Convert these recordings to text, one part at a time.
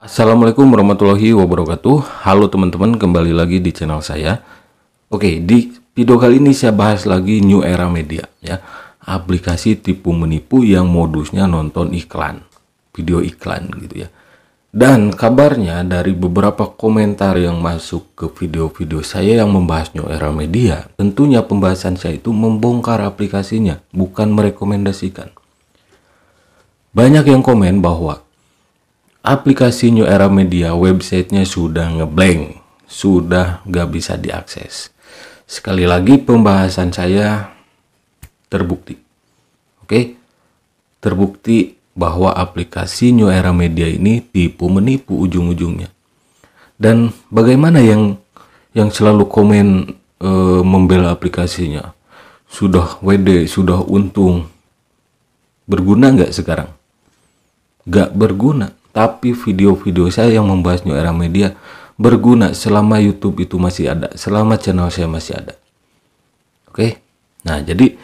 Assalamualaikum warahmatullahi wabarakatuh. Halo teman-teman, kembali lagi di channel saya. Oke, di video kali ini saya bahas lagi New Era Media ya. Aplikasi tipu menipu yang modusnya nonton iklan, video iklan gitu ya. Dan kabarnya dari beberapa komentar yang masuk ke video-video saya yang membahas New Era Media, tentunya pembahasan saya itu membongkar aplikasinya, bukan merekomendasikan. Banyak yang komen bahwa aplikasi New Era Media websitenya sudah ngeblank, sudah gak bisa diakses. Sekali lagi pembahasan saya terbukti. Oke, terbukti bahwa aplikasi New Era Media ini tipu menipu ujung-ujungnya. Dan bagaimana yang selalu komen membela aplikasinya? Sudah WD, sudah untung. Berguna nggak sekarang? Gak berguna. Tapi video-video saya yang membahas New Era Media berguna selama YouTube itu masih ada, selama channel saya masih ada. Oke, nah jadi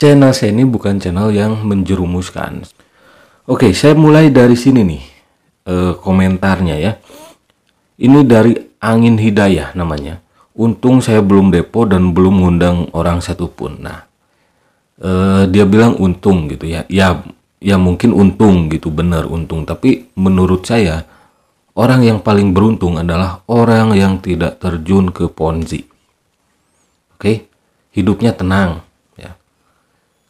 channel saya ini bukan channel yang menjerumuskan. Oke, saya mulai dari sini nih komentarnya ya. Ini dari Angin Hidayah namanya. Untung saya belum depo dan belum ngundang orang satupun. Nah, dia bilang untung gitu ya. Ya mungkin untung gitu, benar untung. Tapi menurut saya orang yang paling beruntung adalah orang yang tidak terjun ke Ponzi. Oke, hidupnya tenang ya,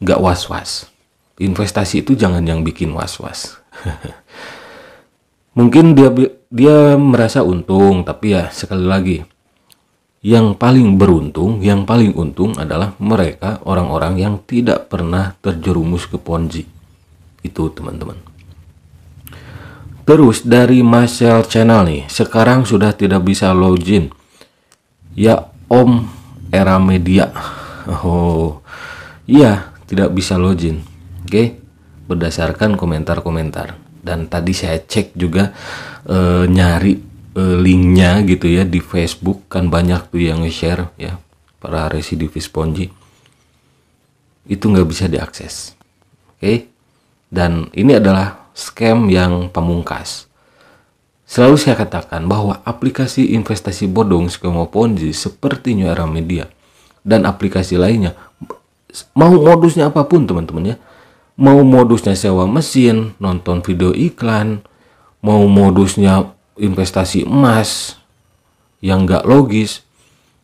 nggak was-was. Investasi itu jangan yang bikin was-was. Mungkin dia merasa untung, tapi ya sekali lagi, yang paling beruntung, yang paling untung adalah mereka orang-orang yang tidak pernah terjerumus ke Ponzi. Itu teman-teman. Terus dari Marcel Channel nih, sekarang sudah tidak bisa login ya Om Era Media. Oh iya, tidak bisa login. Oke, berdasarkan komentar-komentar. Dan tadi saya cek juga nyari linknya gitu ya di Facebook, kan banyak tuh yang nge-share ya, para residivis Ponzi itu nggak bisa diakses. Oke. Dan ini adalah scam yang pamungkas. Selalu saya katakan bahwa aplikasi investasi bodong skema Ponzi seperti New Era Media dan aplikasi lainnya, mau modusnya apapun teman-teman ya, mau modusnya sewa mesin, nonton video iklan, mau modusnya investasi emas yang gak logis,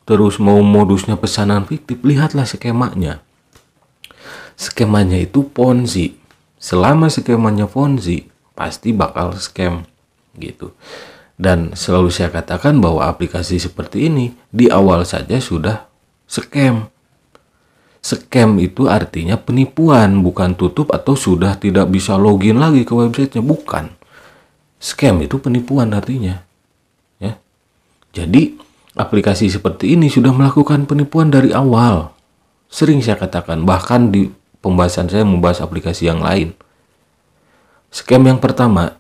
terus mau modusnya pesanan fiktif, lihatlah skemanya. Skemanya itu Ponzi. Selama skemanya Ponzi, pasti bakal scam gitu. Dan selalu saya katakan bahwa aplikasi seperti ini di awal saja sudah scam. Scam itu artinya penipuan, bukan tutup atau sudah tidak bisa login lagi ke websitenya, bukan. Scam itu penipuan artinya. Ya. Jadi aplikasi seperti ini sudah melakukan penipuan dari awal. Sering saya katakan, bahkan di pembahasan saya membahas aplikasi yang lain. Scam yang pertama,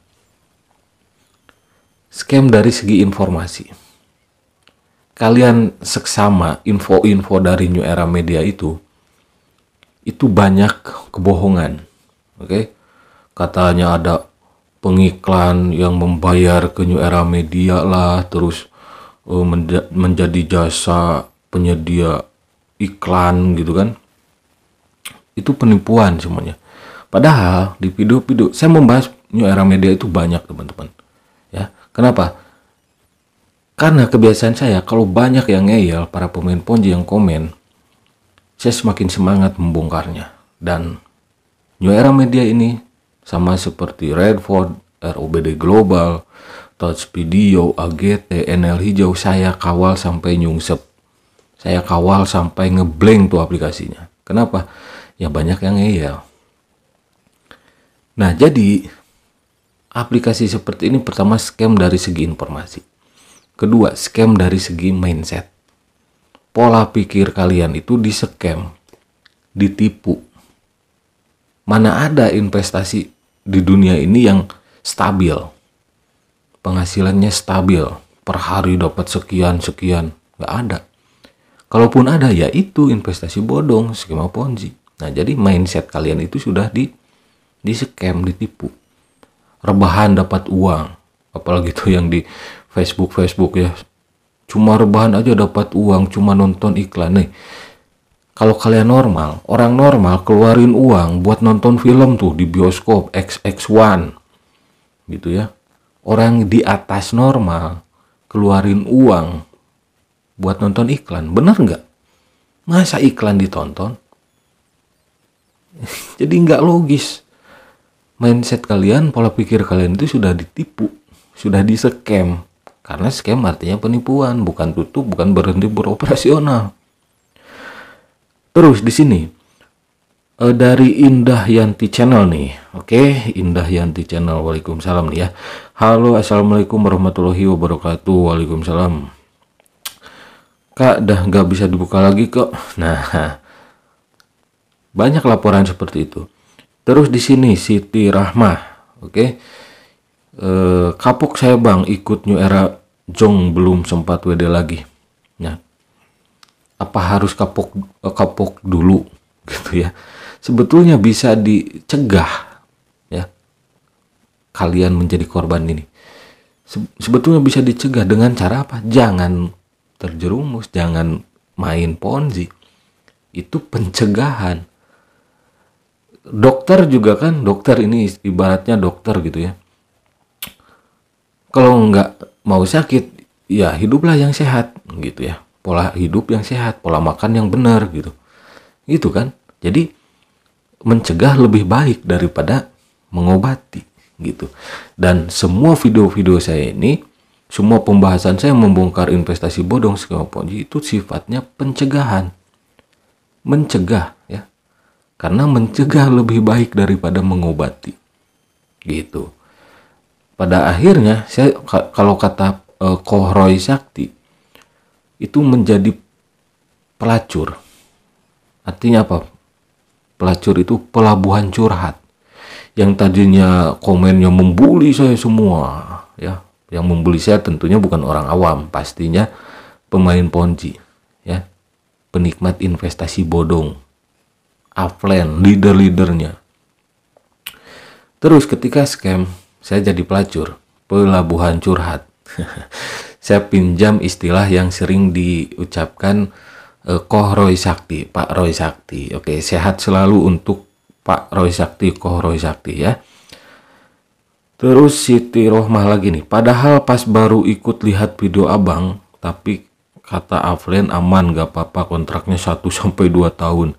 scam dari segi informasi. Kalian seksama info-info dari New Era Media itu banyak kebohongan. Oke? Katanya ada pengiklan yang membayar ke New Era Media lah, terus menjadi jasa penyedia iklan gitu kan. Itu penipuan semuanya. Padahal di video-video saya membahas New Era Media itu banyak teman-teman. Ya, kenapa? Karena kebiasaan saya kalau banyak yang ngeyel, para pemain Ponzi yang komen, saya semakin semangat membongkarnya. Dan New Era Media ini sama seperti Redford, ROBD Global, Touch Video, AGT, NL Hijau, saya kawal sampai nyungsep. Saya kawal sampai ngeblank tuh aplikasinya. Kenapa? Ya banyak yang ngeyel. Nah jadi aplikasi seperti ini pertama scam dari segi informasi. Kedua scam dari segi mindset. Pola pikir kalian itu di-scam, ditipu. Mana ada investasi di dunia ini yang stabil. Penghasilannya stabil. Per hari dapat sekian-sekian. Nggak ada. Kalaupun ada ya itu investasi bodong, skema Ponzi. Nah jadi mindset kalian itu sudah di scam, ditipu. Rebahan dapat uang. apalagi tuh yang di Facebook ya, cuma rebahan aja dapat uang, cuma nonton iklan nih. Kalau kalian normal, orang normal keluarin uang buat nonton film tuh di bioskop XX1 gitu ya. Orang di atas normal keluarin uang buat nonton iklan, bener nggak? Masa iklan ditonton? Jadi nggak logis. Mindset kalian, pola pikir kalian itu sudah ditipu, sudah di-scam. Karena scam artinya penipuan, bukan tutup, bukan berhenti beroperasional. Terus di sini dari Indah Yanti Channel nih, oke, Indah Yanti Channel, waalaikumsalam nih ya. Halo, assalamualaikum warahmatullahi wabarakatuh. Waalaikumsalam. Kak, dah nggak bisa dibuka lagi kok. Nah, banyak laporan seperti itu. Terus di sini Siti Rahmah, oke. Kapok saya bang, ikut New Era Jong belum sempat WD lagi. Nah, apa harus kapok dulu gitu ya? Sebetulnya bisa dicegah ya, kalian menjadi korban ini. Sebetulnya bisa dicegah dengan cara apa? Jangan terjerumus, jangan main ponzi. Itu pencegahan. Dokter juga kan, dokter ini ibaratnya dokter gitu ya. Kalau nggak mau sakit, ya hiduplah yang sehat gitu ya. Pola hidup yang sehat, pola makan yang benar gitu. Gitu kan? Jadi mencegah lebih baik daripada mengobati gitu. Dan semua video-video saya ini, semua pembahasan saya membongkar investasi bodong, skema ponzi itu sifatnya pencegahan. Mencegah ya. Karena mencegah lebih baik daripada mengobati. Gitu. Pada akhirnya saya kalau kata Koh Roy Sakti itu menjadi pelacur. Artinya apa? Pelacur itu pelabuhan curhat. Yang tadinya komennya membuli saya semua, ya. Yang membuli saya tentunya bukan orang awam, pastinya pemain ponzi, ya. Penikmat investasi bodong. Upline, leader-leadernya. Terus ketika scam, saya jadi pelacur, pelabuhan curhat. Saya pinjam istilah yang sering diucapkan Koh Roy Sakti, Pak Roy Sakti. Oke, sehat selalu untuk Pak Roy Sakti, Koh Roy Sakti ya. Terus Siti Rohmah lagi nih. Padahal pas baru ikut lihat video abang, tapi kata Aflen aman, gak apa-apa, kontraknya 1-2 tahun.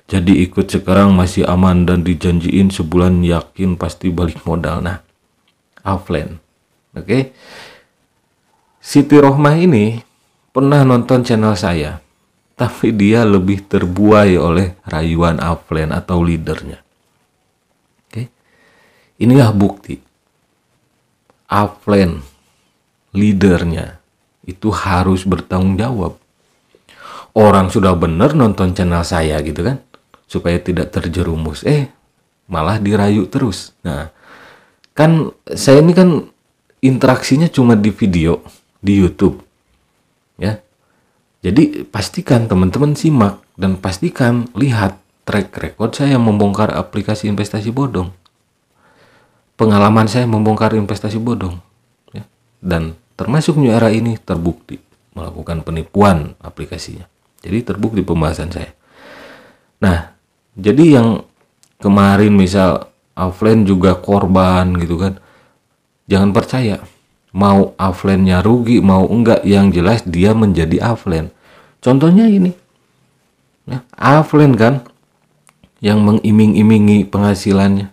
Jadi ikut sekarang masih aman dan dijanjiin sebulan yakin pasti balik modal. Nah, Aflen. Oke. Siti Rohmah ini pernah nonton channel saya, tapi dia lebih terbuai oleh rayuan Aflen atau leadernya. Oke. Inilah bukti. Aflen, leadernya, itu harus bertanggung jawab. Orang sudah benar nonton channel saya gitu kan, supaya tidak terjerumus. Malah dirayu terus. Nah, kan saya ini kan interaksinya cuma di video di YouTube ya. Jadi pastikan teman-teman simak dan pastikan lihat track record saya membongkar aplikasi investasi bodong, pengalaman saya membongkar investasi bodong ya. Dan termasuk New Era ini terbukti melakukan penipuan aplikasinya, jadi terbukti pembahasan saya. Nah, jadi yang kemarin misal Aflen juga korban gitu kan, jangan percaya. Mau Aflennya rugi, mau enggak, yang jelas dia menjadi Aflen. Contohnya ini. Ya, Aflen kan yang mengiming-imingi penghasilannya.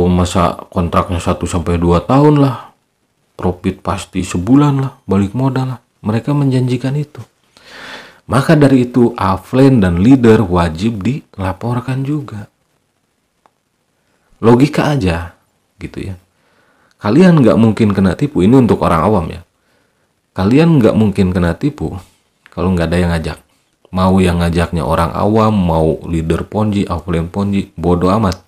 Masa kontraknya 1-2 tahun lah. Profit pasti sebulan lah, balik modal lah. Mereka menjanjikan itu. Maka dari itu Aflen dan leader wajib dilaporkan juga. Logika aja gitu ya. Kalian nggak mungkin kena tipu, ini untuk orang awam ya. Kalian nggak mungkin kena tipu kalau nggak ada yang ngajak. Mau yang ngajaknya orang awam, mau leader ponzi, Aflen ponzi, bodoh amat.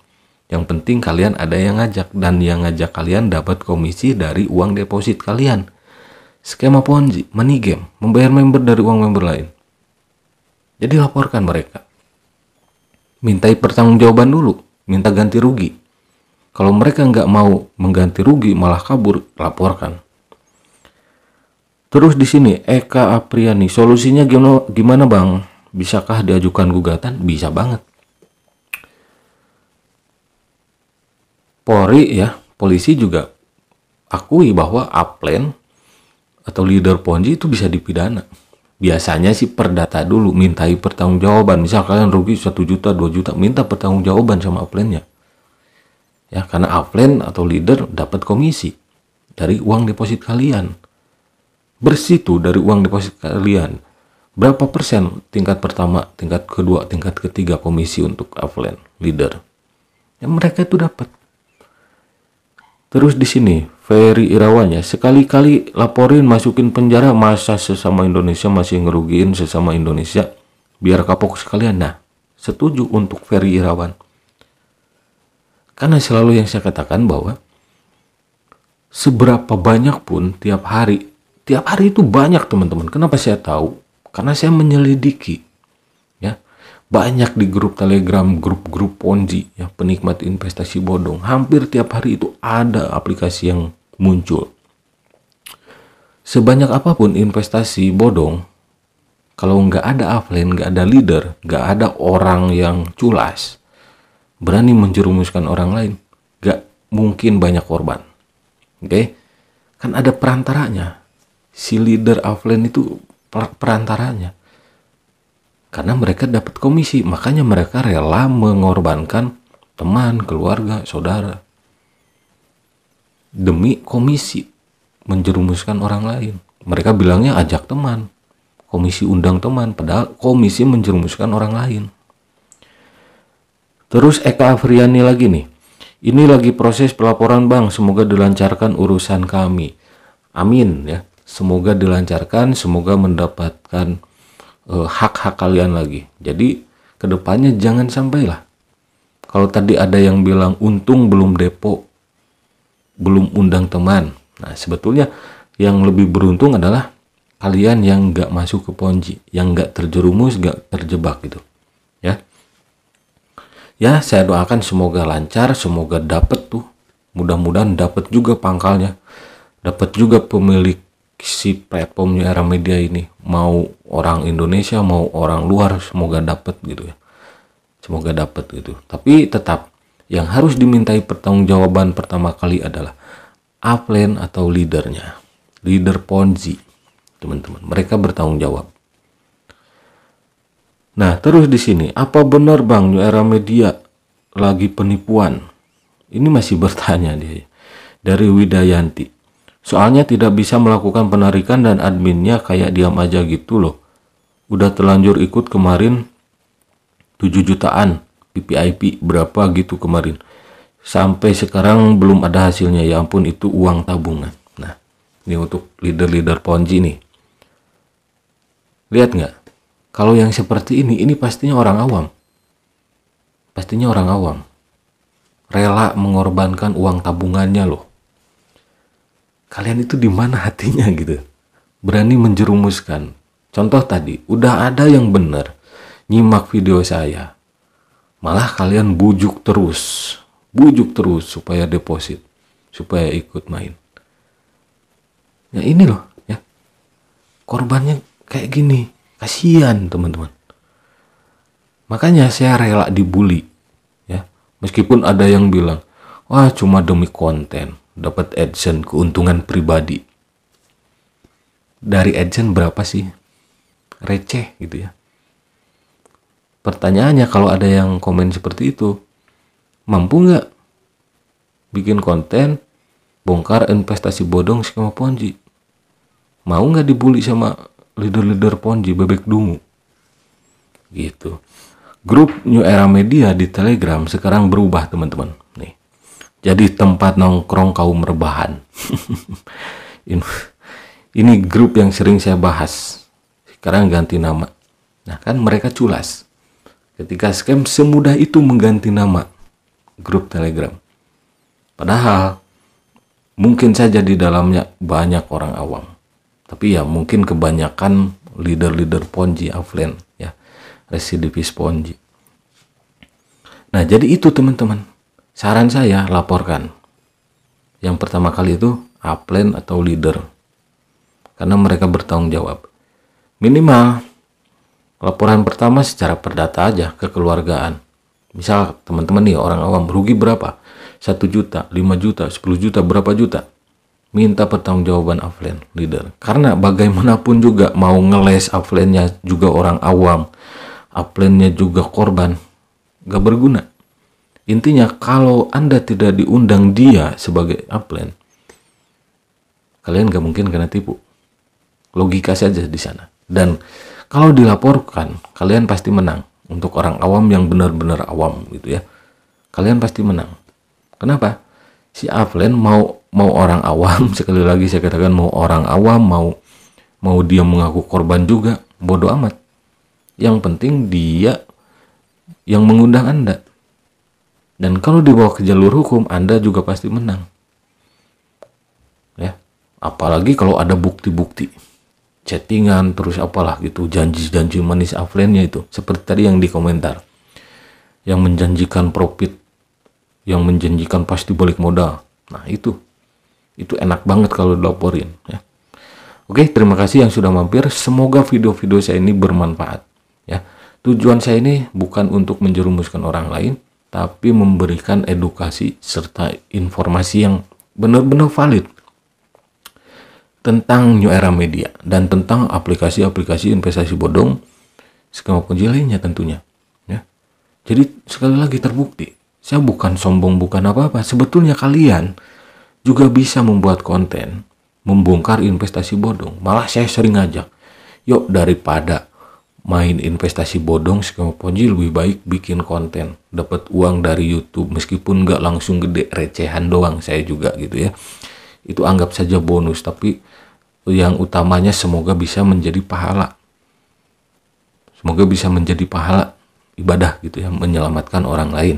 Yang penting kalian ada yang ngajak, dan yang ngajak kalian dapat komisi dari uang deposit kalian. Skema ponzi, money game, membayar member dari uang member lain. Jadi laporkan mereka. Mintai pertanggungjawaban dulu, minta ganti rugi. Kalau mereka nggak mau mengganti rugi malah kabur, laporkan. Terus di sini Eka Apriani, solusinya gimana Bang? Bisakah diajukan gugatan? Bisa banget. Polisi juga akui bahwa upline atau leader Ponzi itu bisa dipidana. Biasanya sih perdata dulu, mintai pertanggungjawaban. Misal kalian rugi 1 juta, 2 juta, minta pertanggungjawaban sama upline-nya. Ya, karena upline atau leader dapat komisi dari uang deposit kalian. Bersih tuh dari uang deposit kalian. Berapa persen tingkat pertama, tingkat kedua, tingkat ketiga komisi untuk upline, leader. Ya mereka itu dapat. Terus di sini Ferry Irawan ya, sekali-kali laporin masukin penjara, masa sesama Indonesia masih ngerugiin sesama Indonesia, biar kapok sekalian. Nah, setuju untuk Ferry Irawan. Karena selalu yang saya katakan bahwa seberapa banyak pun tiap hari itu banyak teman-teman. Kenapa saya tahu? Karena saya menyelidiki. Ya, banyak di grup Telegram, grup-grup Ponzi, ya, penikmat investasi bodong. Hampir tiap hari itu ada aplikasi yang muncul. Sebanyak apapun investasi bodong, kalau nggak ada upline, nggak ada leader, nggak ada orang yang culas, berani menjerumuskan orang lain, nggak mungkin banyak korban. Oke? Kan ada perantaranya. Si leader upline itu perantaranya. Karena mereka dapat komisi, makanya mereka rela mengorbankan teman, keluarga, saudara demi komisi, menjerumuskan orang lain. Mereka bilangnya ajak teman, komisi undang teman, padahal komisi menjerumuskan orang lain. Terus Eka Afriani lagi nih, ini lagi proses pelaporan Bang, semoga dilancarkan urusan kami. Amin ya, semoga dilancarkan, semoga mendapatkan hak-hak kalian lagi. Jadi kedepannya jangan sampailah. Kalau tadi ada yang bilang untung belum depo, belum undang teman. Nah sebetulnya yang lebih beruntung adalah kalian yang nggak masuk ke Ponzi, yang nggak terjerumus, nggak terjebak gitu. Ya, ya saya doakan semoga lancar, semoga dapat tuh. Mudah-mudahan dapat juga pangkalnya, dapat juga pemilik si platformnya Era Media ini, mau orang Indonesia mau orang luar, semoga dapat gitu ya, semoga dapat gitu. Tapi tetap yang harus dimintai pertanggungjawaban pertama kali adalah upline atau leadernya, leader Ponzi teman-teman, mereka bertanggung jawab. Nah terus di sini, apa benar Bang New Era Media lagi penipuan? Ini masih bertanya dia dari Widayanti. Soalnya tidak bisa melakukan penarikan dan adminnya kayak diam aja gitu loh. Udah terlanjur ikut kemarin 7 jutaan PPIP berapa gitu kemarin. Sampai sekarang belum ada hasilnya, ya ampun itu uang tabungan. Nah ini untuk leader-leader Ponzi nih. Lihat nggak? Kalau yang seperti ini pastinya orang awam. Pastinya orang awam. Rela mengorbankan uang tabungannya loh. Kalian itu di mana hatinya gitu? Berani menjerumuskan. Contoh tadi, udah ada yang benar nyimak video saya. Malah kalian bujuk terus supaya deposit, supaya ikut main. Ya ini loh, ya. Korbannya kayak gini, kasihan teman-teman. Makanya saya rela dibully, ya. Meskipun ada yang bilang, wah cuma demi konten, dapat AdSense, keuntungan pribadi. Dari AdSense berapa sih? Receh gitu ya. Pertanyaannya kalau ada yang komen seperti itu, mampu nggak bikin konten bongkar investasi bodong skema Ponzi? Mau nggak dibully sama leader-leader Ponzi bebek dungu? Gitu. Grup New Era Media di Telegram sekarang berubah teman-teman. Nih, jadi tempat nongkrong kaum rebahan. Ini grup yang sering saya bahas. Sekarang ganti nama. Nah kan mereka culas. Ketika scam semudah itu mengganti nama grup Telegram. Padahal mungkin saja di dalamnya banyak orang awam. Tapi ya mungkin kebanyakan leader-leader Ponzi offline ya, residivis Ponzi. Nah jadi itu teman-teman, Saran saya, laporkan. Yang pertama kali itu upline atau leader, karena mereka bertanggung jawab. Minimal laporan pertama secara perdata aja, kekeluargaan. Misal teman-teman nih orang awam, rugi berapa? 1 juta, 5 juta, 10 juta, berapa juta? Minta pertanggungjawaban upline, leader. Karena bagaimanapun juga mau ngeles upline-nya juga orang awam, upline-nya juga korban, gak berguna. Intinya kalau Anda tidak diundang dia sebagai upline, kalian gak mungkin kena tipu. Logika saja di sana. Dan kalau dilaporkan, kalian pasti menang. Untuk orang awam yang benar-benar awam gitu ya, kalian pasti menang. Kenapa? Si upline mau orang awam, sekali lagi saya katakan, mau orang awam, mau dia mengaku korban juga, bodoh amat. Yang penting dia yang mengundang Anda. Dan kalau dibawa ke jalur hukum, Anda juga pasti menang. Ya, apalagi kalau ada bukti-bukti chattingan terus apalah gitu, janji-janji manis upline-nya itu seperti tadi yang di komentar, yang menjanjikan profit, yang menjanjikan pasti balik modal. Nah itu enak banget kalau dilaporin ya. Oke, terima kasih yang sudah mampir. Semoga video-video saya ini bermanfaat ya. Tujuan saya ini bukan untuk menjerumuskan orang lain, tapi memberikan edukasi serta informasi yang benar-benar valid tentang New Era Media dan tentang aplikasi-aplikasi investasi bodong, skema Ponzi lainnya tentunya ya. Jadi sekali lagi terbukti, saya bukan sombong, bukan apa-apa. Sebetulnya kalian juga bisa membuat konten membongkar investasi bodong. Malah saya sering ngajak, yuk daripada main investasi bodong skema Ponzi, lebih baik bikin konten, dapat uang dari YouTube meskipun nggak langsung gede, recehan doang saya juga gitu ya. Itu anggap saja bonus, tapi yang utamanya semoga bisa menjadi pahala. Semoga bisa menjadi pahala ibadah gitu ya, menyelamatkan orang lain,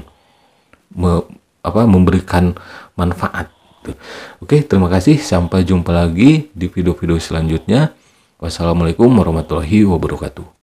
memberikan manfaat gitu. Oke, terima kasih, sampai jumpa lagi di video-video selanjutnya. Wassalamualaikum warahmatullahi wabarakatuh.